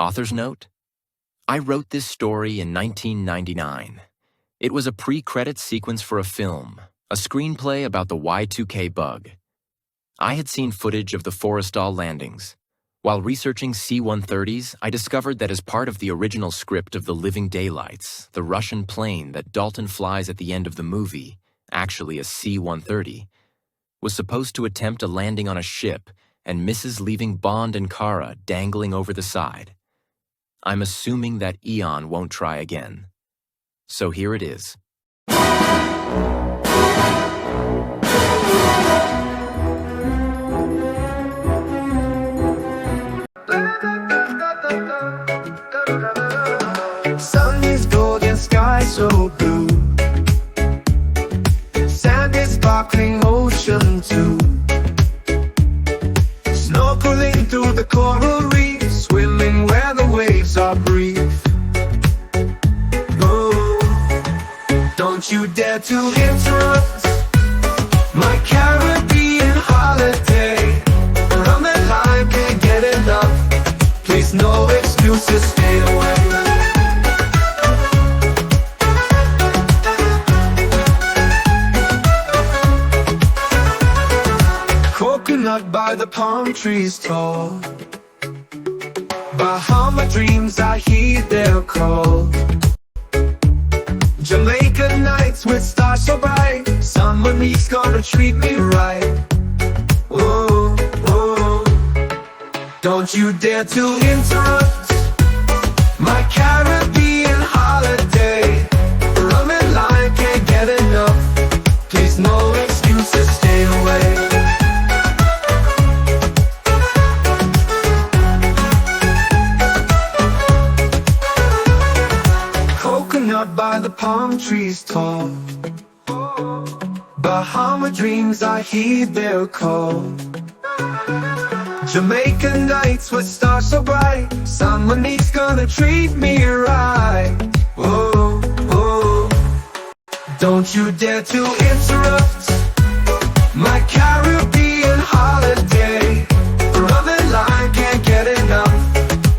Author's note: I wrote this story in 1999. It was a pre-credits sequence for a film, a screenplay about the Y2K bug. I had seen footage of the Forrestal landings. While researching C-130s, I discovered that as part of the original script of The Living Daylights, the Russian plane that Dalton flies at the end of the movie, actually a C-130, was supposed to attempt a landing on a ship and misses, leaving Bond and Kara dangling over the side. I'm assuming that Eon won't try again. So here it is. Sun is golden, sky so blue. Sand is sparkling, ocean too. Snorkeling through the coral reef, swimming where the waves are brief. Oh, don't you dare to interrupt my Caribbean holiday. Rum and lime, can't get enough. Please, no excuses, stay away. Coconut by the palm trees tall. Bahama dreams, I heed their call. Jamaican nights with stars so bright. Somebody's gonna treat me right. Whoa, whoa. Don't you dare to interrupt my Caribbean holiday. Rum and lime, can't get enough. Please, no excuses, stay away. Coconut by the palm trees tall. Bahama dreams, I heed their call. Jamaican nights with stars so bright. Somebody's gonna treat me right. Whoa, whoa. Don't you dare to interrupt my Caribbean holiday. Rum and lime, can't get enough.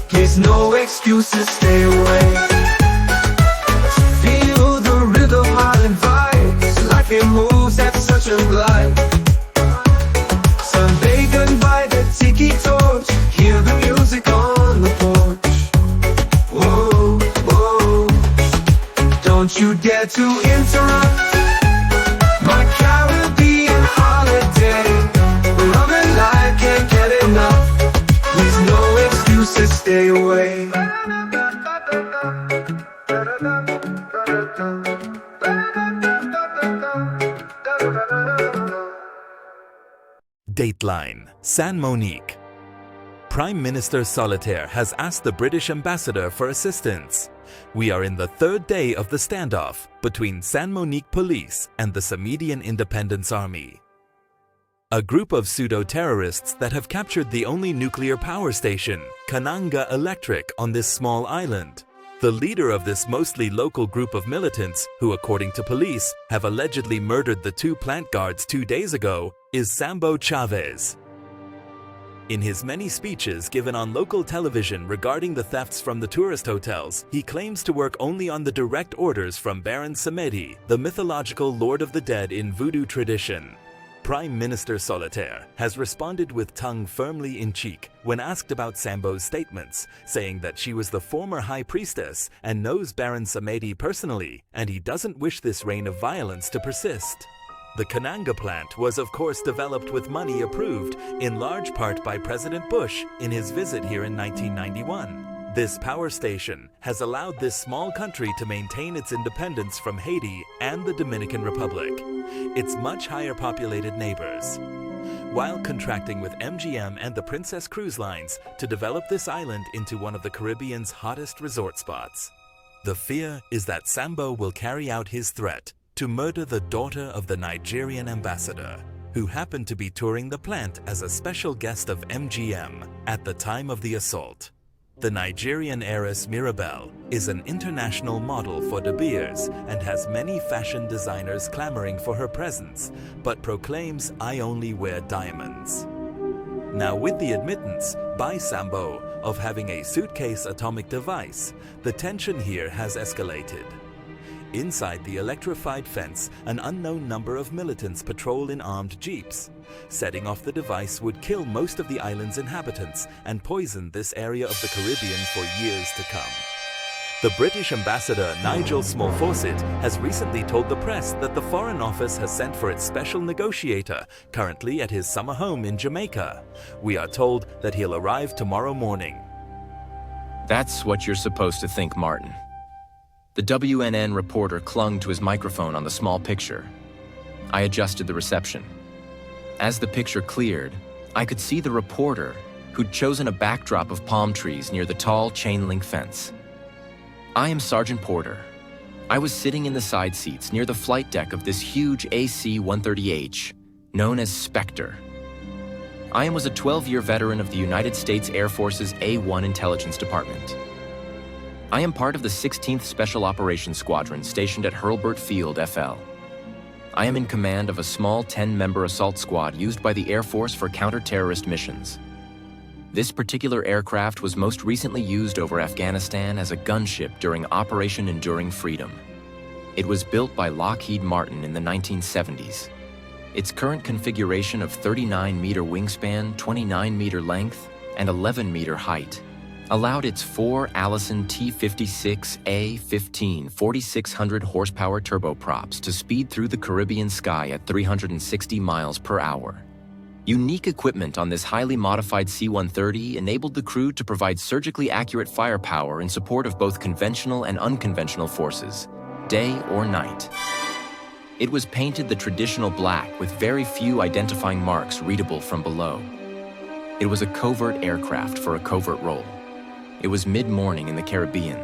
Please, no excuses, stay away. Feel the rhythm, Highland vibes. Life it moves at such a glide. Sunbathed by the tiki torch. Hear the music on the porch. Whoa, whoa. Don't you dare to interrupt my Caribbean holiday. Rum and lime, can't get enough. Please, no excuses, stay away. Dateline, San Monique. Prime Minister Solitaire has asked the British ambassador for assistance. We are in the third day of the standoff between San Monique police and the Samedian Independence Army. A group of pseudo-terrorists that have captured the only nuclear power station, Kananga Electric, on this small island. The leader of this mostly local group of militants, who according to police have allegedly murdered the 2 plant guards 2 days ago, is Sambo Chavez. In his many speeches given on local television regarding the thefts from the tourist hotels, he claims to work only on the direct orders from Baron Samedi, the mythological Lord of the Dead in Voodoo tradition. Prime Minister Solitaire has responded with tongue firmly in cheek when asked about Sambo's statements, saying that she was the former High Priestess and knows Baron Samedi personally, and he doesn't wish this reign of violence to persist. The Kananga plant was of course developed with money approved in large part by President Bush in his visit here in 1991. This power station has allowed this small country to maintain its independence from Haiti and the Dominican Republic, its much higher populated neighbors, while contracting with MGM and the Princess Cruise Lines to develop this island into one of the Caribbean's hottest resort spots. The fear is that Sambo will carry out his threat to murder the daughter of the Nigerian ambassador, who happened to be touring the plant as a special guest of MGM at the time of the assault. The Nigerian heiress Mirabelle is an international model for De Beers and has many fashion designers clamoring for her presence, but proclaims, "I only wear diamonds." Now with the admittance by Sambo of having a suitcase atomic device, the tension here has escalated. Inside the electrified fence, an unknown number of militants patrol in armed jeeps. Setting off the device would kill most of the island's inhabitants and poison this area of the Caribbean for years to come. The British ambassador Nigel Small-Fawcett has recently told the press that the Foreign Office has sent for its special negotiator, currently at his summer home in Jamaica. We are told that he'll arrive tomorrow morning. That's what you're supposed to think, Martin. The WNN reporter clung to his microphone on the small picture. I adjusted the reception. As the picture cleared, I could see the reporter, who'd chosen a backdrop of palm trees near the tall chain-link fence. I am Sergeant Porter. I was sitting in the side seats near the flight deck of this huge AC-130H, known as Spectre. I was a 12-year veteran of the United States Air Force's A-1 Intelligence Department. I am part of the 16th Special Operations Squadron stationed at Hurlburt Field, FL. I am in command of a small 10-member assault squad used by the Air Force for counter-terrorist missions. This particular aircraft was most recently used over Afghanistan as a gunship during Operation Enduring Freedom. It was built by Lockheed Martin in the 1970s. Its current configuration of 39-meter wingspan, 29-meter length, and 11-meter height allowed its 4 Allison T-56A-15 4,600 horsepower turboprops to speed through the Caribbean sky at 360 miles per hour. Unique equipment on this highly modified C-130 enabled the crew to provide surgically accurate firepower in support of both conventional and unconventional forces, day or night. It was painted the traditional black with very few identifying marks readable from below. It was a covert aircraft for a covert role. It was mid-morning in the Caribbean.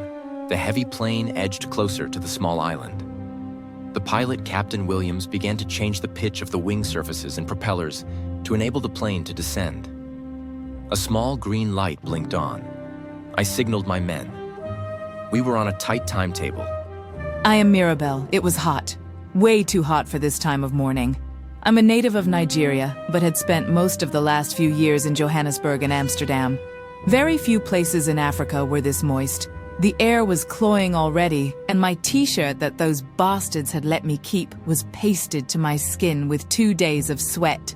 The heavy plane edged closer to the small island. The pilot, Captain Williams, began to change the pitch of the wing surfaces and propellers to enable the plane to descend. A small green light blinked on. I signaled my men. We were on a tight timetable. I am Mirabelle. It was hot. Way too hot for this time of morning. I'm a native of Nigeria, but had spent most of the last few years in Johannesburg and Amsterdam. Very few places in Africa were this moist. The air was cloying already, and my t-shirt that those bastards had let me keep was pasted to my skin with 2 days of sweat.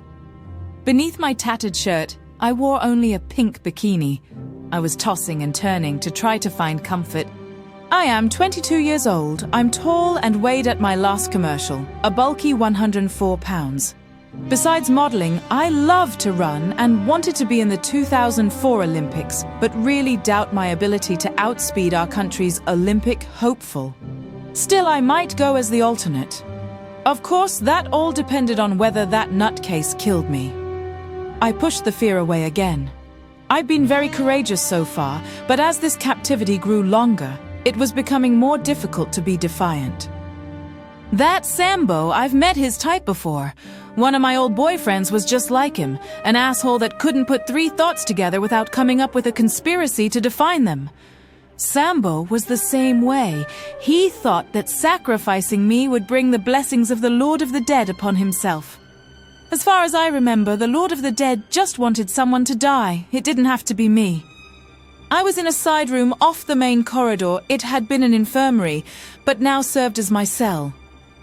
Beneath my tattered shirt, I wore only a pink bikini. I was tossing and turning to try to find comfort. I am 22 years old. I'm tall and weighed at my last commercial, a bulky 104 pounds. Besides modeling, I love to run and wanted to be in the 2004 Olympics, but really doubt my ability to outspeed our country's Olympic hopeful. Still, I might go as the alternate. Of course, that all depended on whether that nutcase killed me. I pushed the fear away again. I've been very courageous so far, but as this captivity grew longer, it was becoming more difficult to be defiant. That Sambo, I've met his type before. One of my old boyfriends was just like him, an asshole that couldn't put 3 thoughts together without coming up with a conspiracy to define them. Sambo was the same way. He thought that sacrificing me would bring the blessings of the Lord of the Dead upon himself. As far as I remember, the Lord of the Dead just wanted someone to die. It didn't have to be me. I was in a side room off the main corridor. It had been an infirmary, but now served as my cell.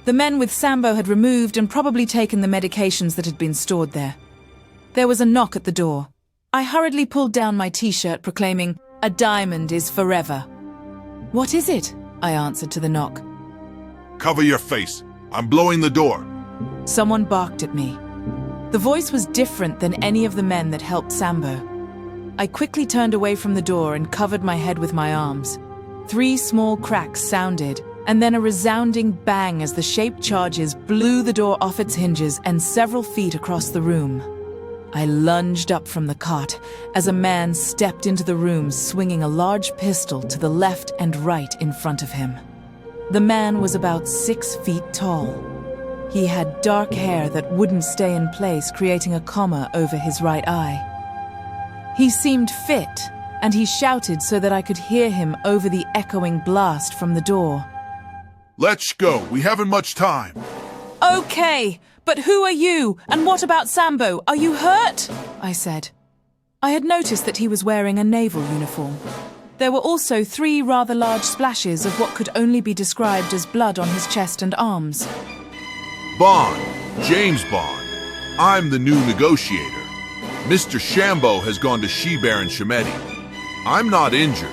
The men with Sambo had removed and probably taken the medications that had been stored there. There was a knock at the door. I hurriedly pulled down my t-shirt, proclaiming, "A diamond is forever." "What is it?" I answered to the knock. Cover your face. I'm blowing the door. Someone barked at me. The voice was different than any of the men that helped Sambo. I quickly turned away from the door and covered my head with my arms. 3 small cracks sounded, and then a resounding bang as the shaped charges blew the door off its hinges and several feet across the room. I lunged up from the cot as a man stepped into the room swinging a large pistol to the left and right in front of him. The man was about 6 feet tall. He had dark hair that wouldn't stay in place, creating a comma over his right eye. He seemed fit, and he shouted so that I could hear him over the echoing blast from the door. Let's go. We haven't much time. "Okay, but who are you? And what about Sambo? Are you hurt?" I said. I had noticed that he was wearing a naval uniform. There were also 3 rather large splashes of what could only be described as blood on his chest and arms. Bond, James Bond. I'm the new negotiator. Mr. Shambo has gone to She-Baron Shemeti. I'm not injured,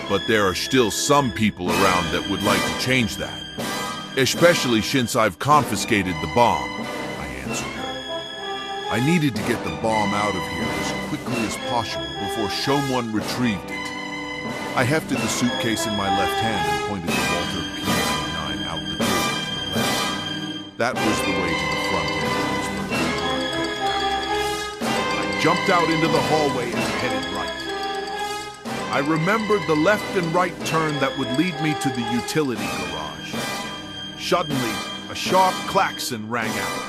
but there are still some people around that would like to change that. Especially since I've confiscated the bomb, I answered her. I needed to get the bomb out of here as quickly as possible before someone retrieved it. I hefted the suitcase in my left hand and pointed the Walter P99 out the door to the left. That was the way to the front entrance where we were going down. I jumped out into the hallway and headed right. I remembered the left and right turn that would lead me to the utility garage. Suddenly, a sharp klaxon rang out.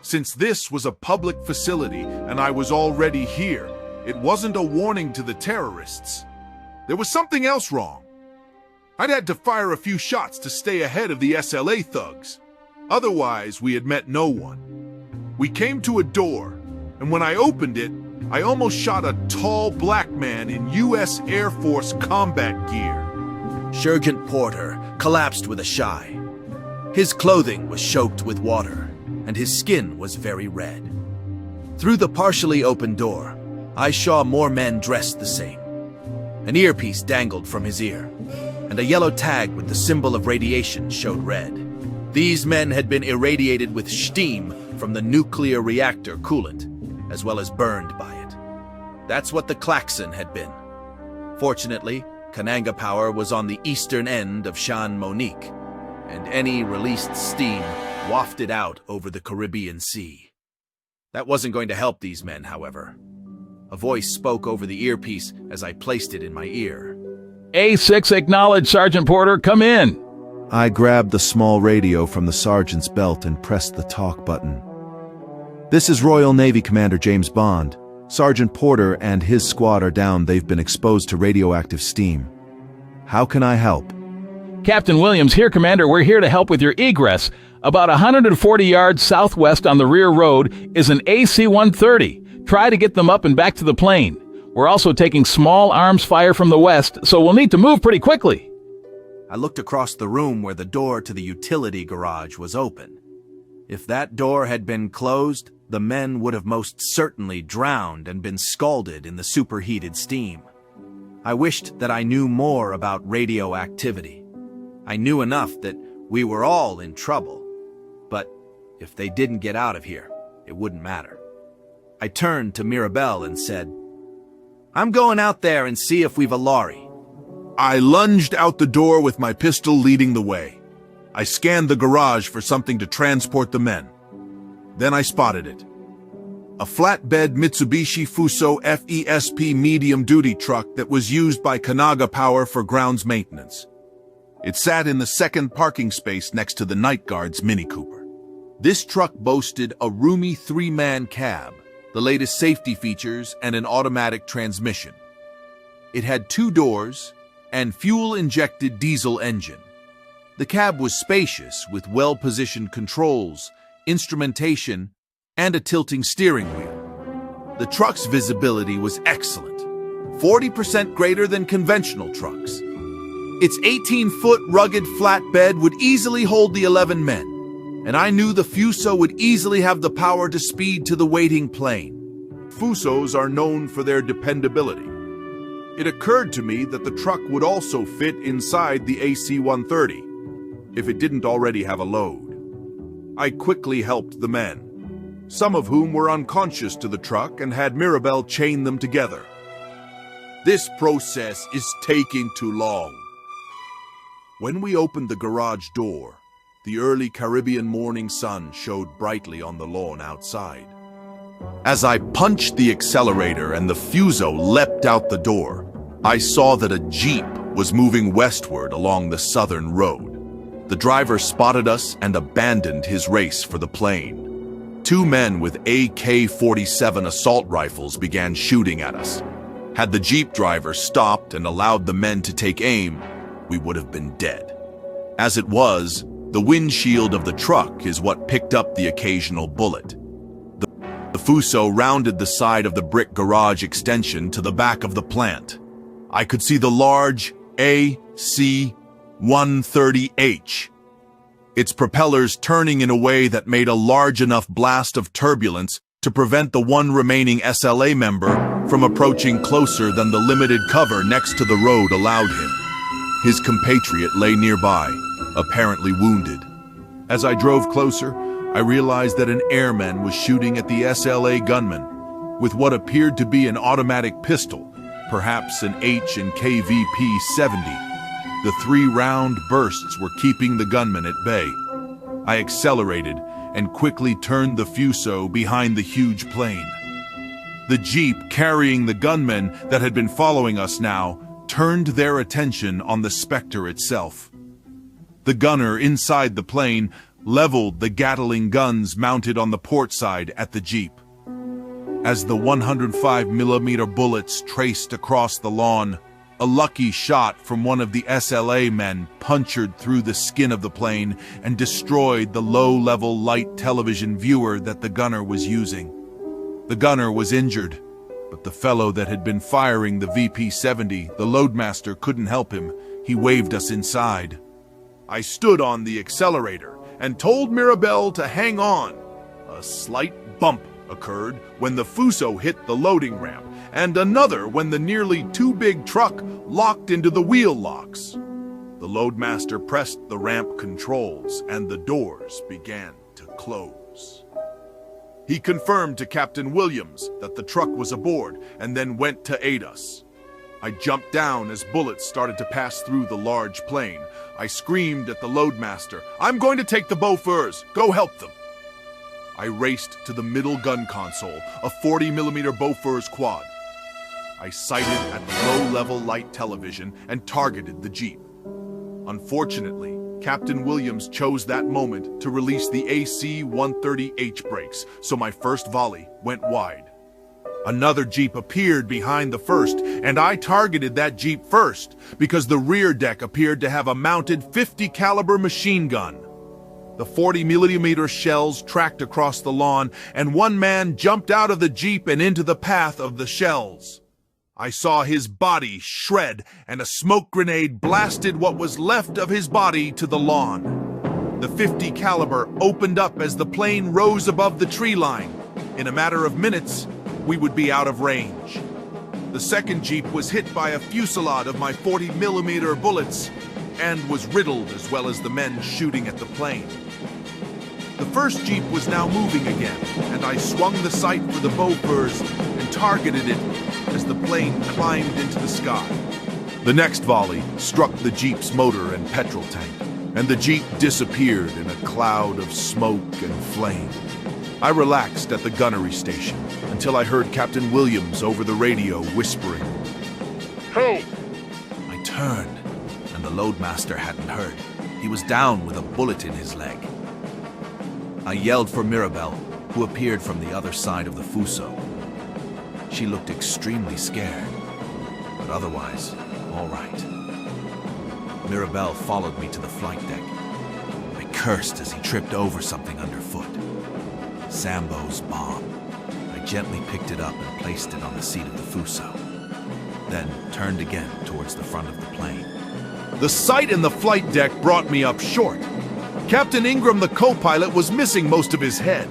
Since this was a public facility and I was already here, it wasn't a warning to the terrorists. There was something else wrong. I'd had to fire a few shots to stay ahead of the SLA thugs. Otherwise, we had met no one. We came to a door, and when I opened it, I almost shot a tall black man in U.S. Air Force combat gear. Sergeant Porter collapsed with a shy. His clothing was soaked with water, and his skin was very red. Through the partially open door, I saw more men dressed the same. An earpiece dangled from his ear, and a yellow tag with the symbol of radiation showed red. These men had been irradiated with steam from the nuclear reactor coolant, as well as burned by it. That's what the klaxon had been. Fortunately, Kananga Power was on the eastern end of Shan Monique, and any released steam wafted out over the Caribbean Sea. That wasn't going to help these men, however. A voice spoke over the earpiece as I placed it in my ear. A6 acknowledged, Sergeant Porter. Come in. I grabbed the small radio from the sergeant's belt and pressed the talk button. This is Royal Navy Commander James Bond. Sergeant Porter and his squad are down. They've been exposed to radioactive steam. How can I help? Captain Williams here, Commander. We're here to help with your egress. About 140 yards southwest on the rear road is an AC-130. Try to get them up and back to the plane. We're also taking small arms fire from the west, so we'll need to move pretty quickly. I looked across the room where the door to the utility garage was open. If that door had been closed, the men would have most certainly drowned and been scalded in the superheated steam. I wished that I knew more about radioactivity. I knew enough that we were all in trouble. But if they didn't get out of here, it wouldn't matter. I turned to Mirabelle and said, I'm going out there and see if we've a lorry. I lunged out the door with my pistol leading the way. I scanned the garage for something to transport the men. Then I spotted it. A flatbed Mitsubishi Fuso FESP medium-duty truck that was used by Kananga Power for grounds maintenance. It sat in the second parking space next to the Night Guard's Mini Cooper. This truck boasted a roomy 3-man cab, the latest safety features, and an automatic transmission. It had 2 doors and fuel-injected diesel engine. The cab was spacious with well-positioned controls, instrumentation, and a tilting steering wheel. The truck's visibility was excellent, 40% greater than conventional trucks. Its 18-foot rugged flatbed would easily hold the 11 men, and I knew the Fuso would easily have the power to speed to the waiting plane. Fusos are known for their dependability. It occurred to me that the truck would also fit inside the AC-130, if it didn't already have a load. I quickly helped the men, some of whom were unconscious to the truck, and had Mirabelle chain them together. This process is taking too long. When we opened the garage door, the early Caribbean morning sun showed brightly on the lawn outside. As I punched the accelerator and the Fuso leapt out the door, I saw that a Jeep was moving westward along the southern road. The driver spotted us and abandoned his race for the plane. 2 men with AK-47 assault rifles began shooting at us. Had the Jeep driver stopped and allowed the men to take aim, we would have been dead. As it was, the windshield of the truck is what picked up the occasional bullet. The Fuso rounded the side of the brick garage extension to the back of the plant. I could see the large AC-130H, its propellers turning in a way that made a large enough blast of turbulence to prevent the one remaining SLA member from approaching closer than the limited cover next to the road allowed him. His compatriot lay nearby, apparently wounded. As I drove closer, I realized that an airman was shooting at the SLA gunman with what appeared to be an automatic pistol, perhaps an H&KVP-70. The 3-round bursts were keeping the gunman at bay. I accelerated and quickly turned the Fuso behind the huge plane. The Jeep carrying the gunmen that had been following us now turned their attention on the Spectre itself. The gunner inside the plane leveled the Gatling guns mounted on the port side at the Jeep. As the 105mm bullets traced across the lawn, a lucky shot from one of the SLA men punctured through the skin of the plane and destroyed the low-level light television viewer that the gunner was using. The gunner was injured, but the fellow that had been firing the VP-70, the loadmaster, couldn't help him. He waved us inside. I stood on the accelerator and told Mirabelle to hang on. A slight bump occurred when the Fuso hit the loading ramp, and another when the nearly too big truck locked into the wheel locks. The loadmaster pressed the ramp controls, and the doors began to close. He confirmed to Captain Williams that the truck was aboard, and then went to aid us. I jumped down as bullets started to pass through the large plane. I screamed at the loadmaster, "I'm going to take the Bofors. Go help them." I raced to the middle gun console, a 40mm Bofors quad. I sighted at the low-level light television and targeted the Jeep. Unfortunately, Captain Williams chose that moment to release the AC-130H brakes, so my first volley went wide. Another Jeep appeared behind the first, and I targeted that Jeep first because the rear deck appeared to have a mounted .50 caliber machine gun. The 40mm shells tracked across the lawn, and one man jumped out of the Jeep and into the path of the shells. I saw his body shred, and a smoke grenade blasted what was left of his body to the lawn. The .50 caliber opened up as the plane rose above the tree line. In a matter of minutes, we would be out of range. The second Jeep was hit by a fusillade of my 40mm bullets and was riddled, as well as the men shooting at the plane. The first Jeep was now moving again, and I swung the sight for the Bofors and targeted it as the plane climbed into the sky. The next volley struck the Jeep's motor and petrol tank, and the Jeep disappeared in a cloud of smoke and flame. I relaxed at the gunnery station until I heard Captain Williams over the radio whispering, "Help!" I turned, and the loadmaster hadn't heard. He was down with a bullet in his leg. I yelled for Mirabelle, who appeared from the other side of the Fuso. She looked extremely scared, but otherwise, all right. Mirabelle followed me to the flight deck. I cursed as he tripped over something underfoot. Sambo's bomb. I gently picked it up and placed it on the seat of the Fuso, then turned again towards the front of the plane. The sight in the flight deck brought me up short. Captain Ingram, the co-pilot, was missing most of his head.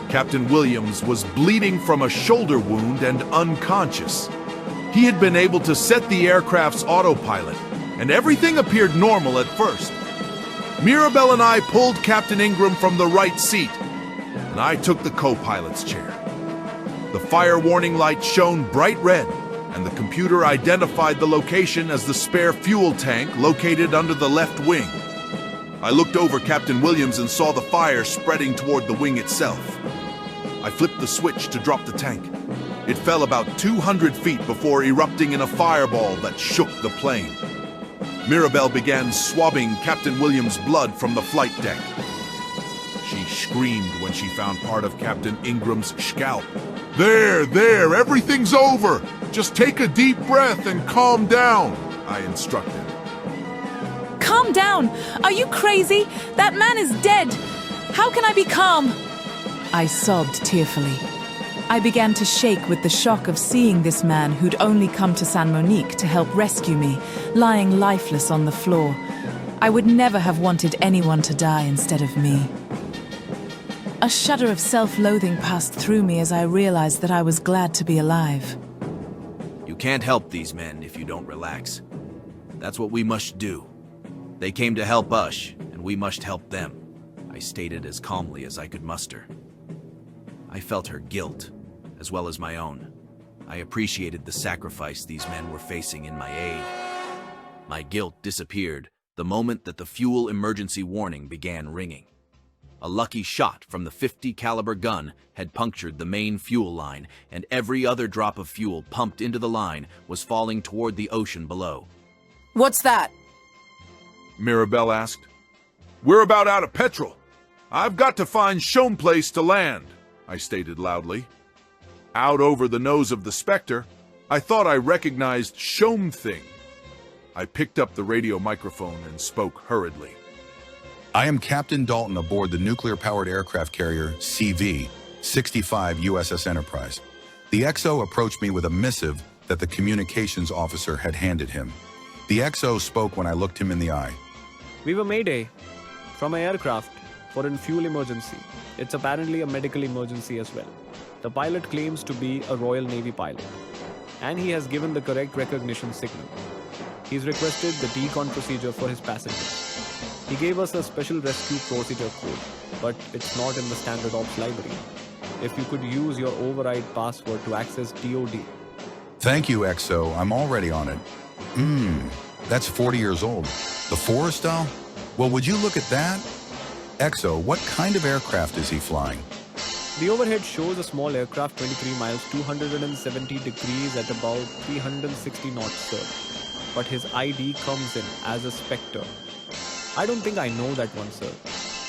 Captain Williams was bleeding from a shoulder wound and unconscious. He had been able to set the aircraft's autopilot, and everything appeared normal at first. Mirabelle and I pulled Captain Ingram from the right seat, and I took the co-pilot's chair. The fire warning light shone bright red, and the computer identified the location as the spare fuel tank located under the left wing. I looked over Captain Williams and saw the fire spreading toward the wing itself. I flipped the switch to drop the tank. It fell about 200 feet before erupting in a fireball that shook the plane. Mirabelle began swabbing Captain Williams' blood from the flight deck. She screamed when she found part of Captain Ingram's scalp. There, everything's over. Just take a deep breath and calm down," I instructed. Calm down! Are you crazy? That man is dead! How can I be calm? I sobbed tearfully. I began to shake with the shock of seeing this man who'd only come to San Monique to help rescue me, lying lifeless on the floor. I would never have wanted anyone to die instead of me. A shudder of self-loathing passed through me as I realized that I was glad to be alive. You can't help these men if you don't relax. That's what we must do. They came to help us, and we must help them, I stated as calmly as I could muster. I felt her guilt, as well as my own. I appreciated the sacrifice these men were facing in my aid. My guilt disappeared the moment that the fuel emergency warning began ringing. A lucky shot from the .50 caliber gun had punctured the main fuel line, and every other drop of fuel pumped into the line was falling toward the ocean below. What's that? Mirabelle asked. We're about out of petrol. I've got to find Shome Place to land, I stated loudly. Out over the nose of the Spectre, I thought I recognized Shome Thing. I picked up the radio microphone and spoke hurriedly. I am Captain Dalton aboard the nuclear-powered aircraft carrier CV-65 USS Enterprise. The XO approached me with a missive that the communications officer had handed him. The XO spoke when I looked him in the eye. We were Mayday from an aircraft for a fuel emergency. It's apparently a medical emergency as well. The pilot claims to be a Royal Navy pilot, and he has given the correct recognition signal. He's requested the decon procedure for his passengers. He gave us a special rescue procedure code, but it's not in the standard ops library. If you could use your override password to access DoD. Thank you, XO. I'm already on it. That's 40 years old. The Forrestal? Well, would you look at that? XO, what kind of aircraft is he flying? The overhead shows a small aircraft 23 miles, 270 degrees at about 360 knots, sir. But his ID comes in as a Spectre. I don't think I know that one, sir.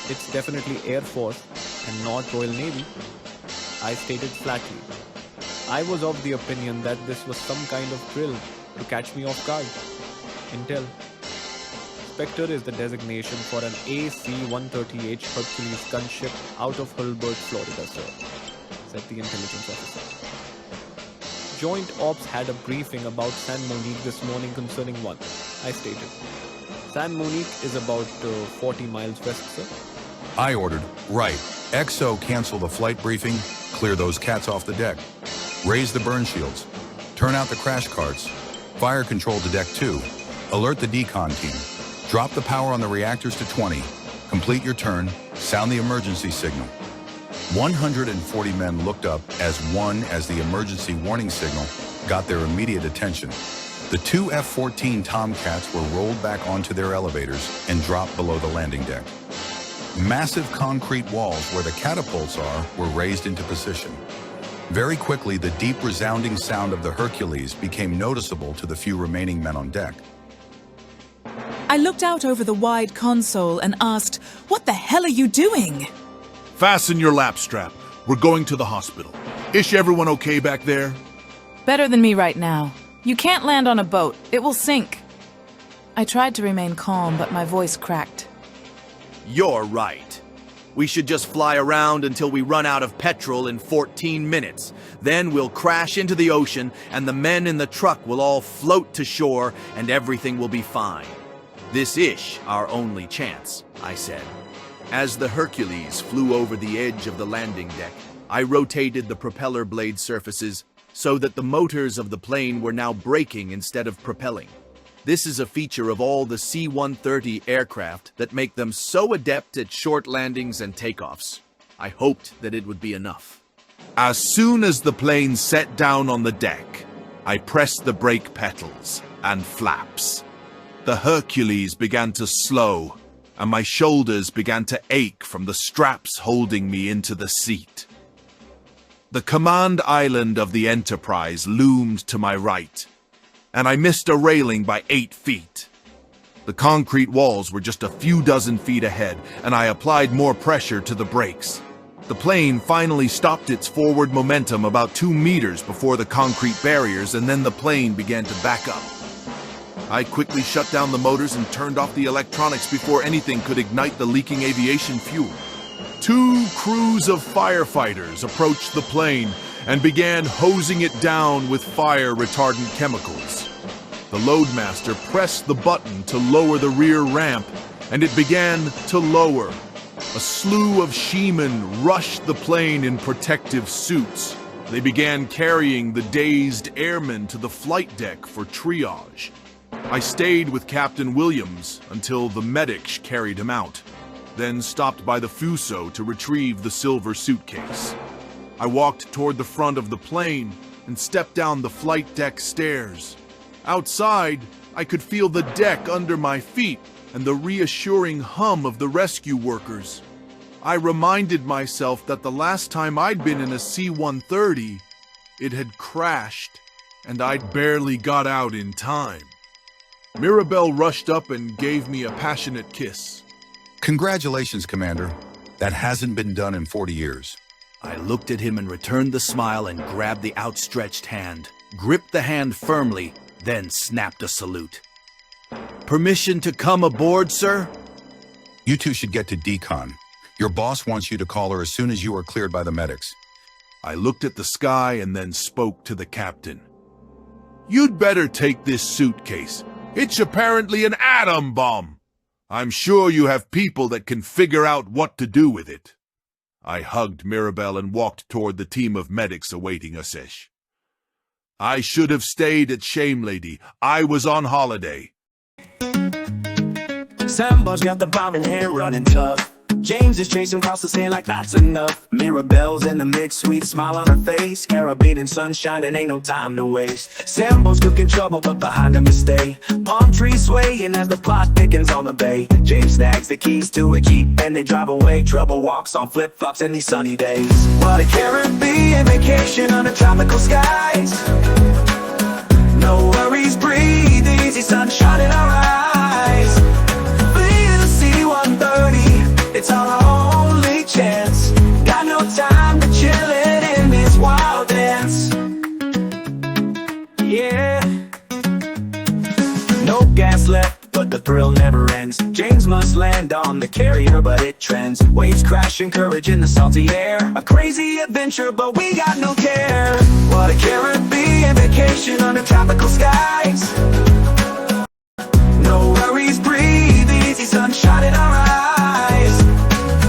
It's definitely Air Force and not Royal Navy. I stated flatly. I was of the opinion that this was some kind of drill to catch me off guard. Intel. Spectre is the designation for an AC-130H Hercules gunship out of Hulbert, Florida, sir, said the intelligence officer. Joint Ops had a briefing about San Monique this morning concerning one, I stated. San Monique is about 40 miles west, sir. I ordered. Right. XO, cancel the flight briefing, clear those cats off the deck. Raise the burn shields. Turn out the crash carts. Fire control to deck 2. Alert the decon team. Drop the power on the reactors to 20. Complete your turn. Sound the emergency signal. 140 men looked up as the emergency warning signal got their immediate attention. The 2 F-14 Tomcats were rolled back onto their elevators and dropped below the landing deck. Massive concrete walls where the catapults are were raised into position. Very quickly, the deep resounding sound of the Hercules became noticeable to the few remaining men on deck. I looked out over the wide console and asked, "What the hell are you doing?" Fasten your lap strap. We're going to the hospital. Is everyone okay back there? Better than me right now. You can't land on a boat. It will sink. I tried to remain calm, but my voice cracked. You're right. We should just fly around until we run out of petrol in 14 minutes. Then we'll crash into the ocean, and the men in the truck will all float to shore, and everything will be fine. This is our only chance, I said. As the Hercules flew over the edge of the landing deck, I rotated the propeller blade surfaces so that the motors of the plane were now braking instead of propelling. This is a feature of all the C-130 aircraft that make them so adept at short landings and takeoffs. I hoped that it would be enough. As soon as the plane set down on the deck, I pressed the brake pedals and flaps. The Hercules began to slow, and my shoulders began to ache from the straps holding me into the seat. The command island of the Enterprise loomed to my right, and I missed a railing by 8 feet. The concrete walls were just a few dozen feet ahead, and I applied more pressure to the brakes. The plane finally stopped its forward momentum about 2 meters before the concrete barriers, and then the plane began to back up. I quickly shut down the motors and turned off the electronics before anything could ignite the leaking aviation fuel. 2 crews of firefighters approached the plane, and began hosing it down with fire-retardant chemicals. The loadmaster pressed the button to lower the rear ramp, and it began to lower. A slew of sheemen rushed the plane in protective suits. They began carrying the dazed airmen to the flight deck for triage. I stayed with Captain Williams until the medics carried him out, then stopped by the Fuso to retrieve the silver suitcase. I walked toward the front of the plane and stepped down the flight deck stairs. Outside, I could feel the deck under my feet and the reassuring hum of the rescue workers. I reminded myself that the last time I'd been in a C-130, it had crashed, and I'd barely got out in time. Mirabelle rushed up and gave me a passionate kiss. Congratulations, Commander. That hasn't been done in 40 years. I looked at him and returned the smile and grabbed the outstretched hand, gripped the hand firmly, then snapped a salute. Permission to come aboard, sir? You two should get to decon. Your boss wants you to call her as soon as you are cleared by the medics. I looked at the sky and then spoke to the captain. You'd better take this suitcase. It's apparently an atom bomb. I'm sure you have people that can figure out what to do with it. I hugged Mirabelle and walked toward the team of medics awaiting us. I should have stayed at Shame Lady. I was on holiday. Sambo's got the bomb in hand running tough. James is chasing across the sand like that's enough. Mirabelle's in the mix, sweet smile on her face. Caribbean sunshine and ain't no time to waste. Sambo's cooking trouble, but behind him is stay. Palm trees swaying as the plot thickens on the bay. James snags the keys to a Jeep and they drive away. Trouble walks on flip-flops in these sunny days. What a Caribbean vacation under tropical skies. No worries, breathe easy, sunshine in our eyes. Flee the C-130. It's our only chance. Got no time to chill it in this wild dance. Yeah. No gas left, but the thrill never ends. James must land on the carrier, but it trends. Waves crashing, courage in the salty air. A crazy adventure, but we got no care. What a Caribbean vacation under tropical skies. No worries, breathe easy, sunshine in our eyes.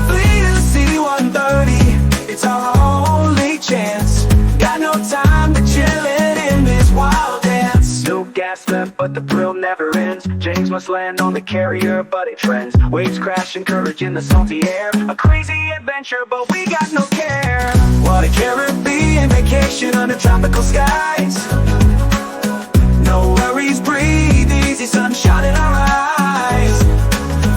Flee to the C-130. It's our only chance. Got no time to chill it in this wild dance. No gas left, but the thrill never ends. James must land on the carrier, but it trends. Waves crashing, courage in the salty air. A crazy adventure, but we got no care. What a Caribbean vacation under tropical skies. No worries, breathe easy, sunshine in our eyes.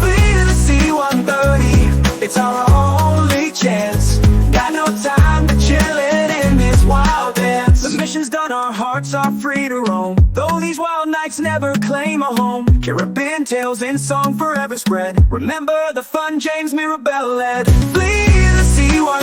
Flee to the C-130. It's our only chance. Got no time to chill it in this wild dance. The mission's done, our hearts are free to roam. Though these wild nights never claim a home. Caribbean tales in song forever spread. Remember the fun James Mirabelle led. Flee to the C-130.